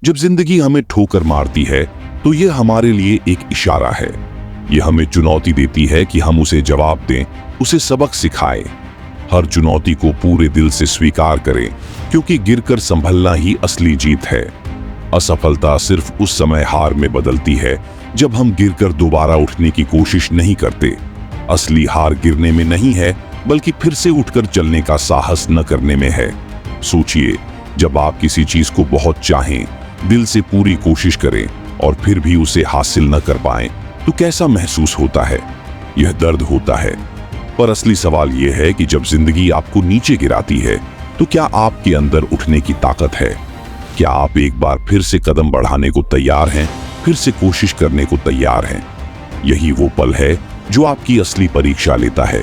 जब जिंदगी हमें ठोकर मारती है तो यह हमारे लिए एक इशारा है। यह हमें चुनौती देती है कि हम उसे जवाब दें, उसे सबक सिखाएं। हर चुनौती को पूरे दिल से स्वीकार करें, क्योंकि गिरकर संभलना ही असली जीत है। असफलता सिर्फ उस समय हार में बदलती है जब हम गिरकर दोबारा उठने की कोशिश नहीं करते। असली हार गिरने में नहीं है, बल्कि फिर से उठकर चलने का साहस न करने में है। सोचिए, जब आप किसी चीज को बहुत चाहें, दिल से पूरी कोशिश करें और फिर भी उसे हासिल न कर पाएं, तो कैसा महसूस होता है? यह दर्द होता है। पर असली सवाल यह है कि जब जिंदगी आपको नीचे गिराती है, तो क्या आपके अंदर उठने की ताकत है? क्या आप एक बार फिर से कदम बढ़ाने को तैयार हैं, फिर से कोशिश करने को तैयार हैं? यही वो पल है जो आपकी असली परीक्षा लेता है।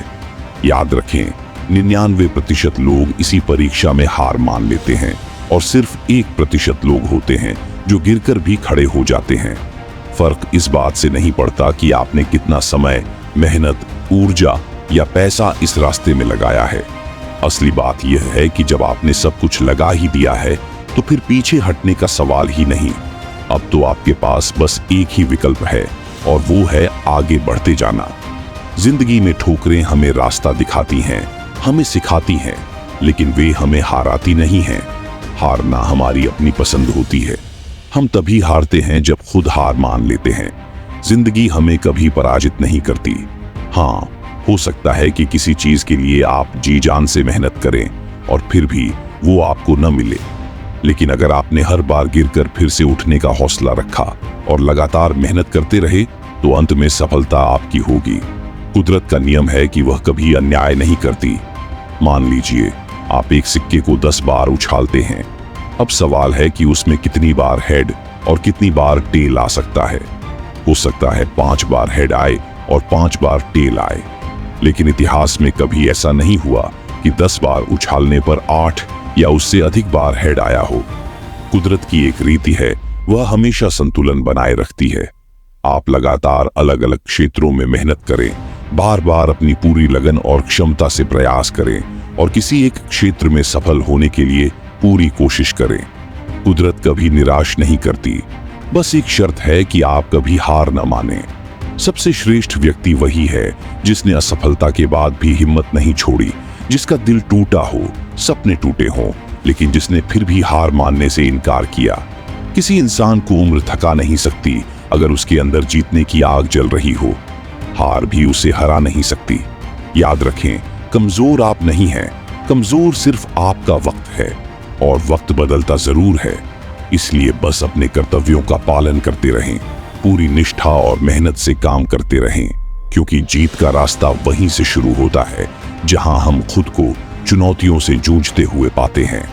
याद रखें, 99% लोग इसी परीक्षा में हार मान लेते हैं और सिर्फ 1% लोग होते हैं जो गिरकर भी खड़े हो जाते हैं। फर्क इस बात से नहीं पड़ता कि आपने कितना समय, मेहनत, ऊर्जा या पैसा इस रास्ते में लगाया है। असली बात यह है कि जब आपने सब कुछ लगा ही दिया है, तो फिर पीछे हटने का सवाल ही नहीं। अब तो आपके पास बस एक ही विकल्प है, और वो है आगे बढ़ते जाना। जिंदगी में ठोकरें हमें रास्ता दिखाती हैं, हमें सिखाती हैं, लेकिन वे हमें हराती नहीं हैं। हारना हमारी अपनी पसंद होती है। हम तभी हारते हैं जब खुद हार मान लेते हैं। जिंदगी हमें कभी पराजित नहीं करती। हाँ, हो सकता है कि किसी चीज के लिए आप जी जान से मेहनत करें और फिर भी वो आपको न मिले, लेकिन अगर आपने हर बार गिरकर फिर से उठने का हौसला रखा और लगातार मेहनत करते रहे, तो अंत में सफलता आपकी होगी। कुदरत का नियम है कि वह कभी अन्याय नहीं करती। मान लीजिए, आप एक सिक्के को 10 बार उछालते हैं। अब सवाल है कि उसमें कितनी बार हेड और कितनी बार टेल आ सकता है। हो सकता है 5 बार हेड आए और 5 बार टेल आए, लेकिन इतिहास में कभी ऐसा नहीं हुआ कि 10 बार उछालने पर 8 या उससे अधिक बार हेड आया हो। कुदरत की एक रीति है, वह हमेशा संतुलन बनाए रखती है। आप लगातार अलग अलग क्षेत्रों में मेहनत करें, बार बार अपनी पूरी लगन और क्षमता से प्रयास करें और किसी एक क्षेत्र में सफल होने के लिए पूरी कोशिश करें। कुदरत कभी निराश नहीं करती। बस एक शर्त है कि आप कभी हार न मानें। सबसे श्रेष्ठ व्यक्ति वही है जिसने असफलता के बाद भी हिम्मत नहीं छोड़ी, जिसका दिल टूटा हो, सपने टूटे हों, लेकिन जिसने फिर भी हार मानने से इनकार किया। किसी इंसान को उम्र थका नहीं सकती अगर उसके अंदर जीतने की आग जल रही हो। हार भी उसे हरा नहीं सकती। याद रखें, कमजोर आप नहीं हैं, कमजोर सिर्फ आपका वक्त है, और वक्त बदलता जरूर है। इसलिए बस अपने कर्तव्यों का पालन करते रहें, पूरी निष्ठा और मेहनत से काम करते रहें, क्योंकि जीत का रास्ता वहीं से शुरू होता है जहां हम खुद को चुनौतियों से जूझते हुए पाते हैं।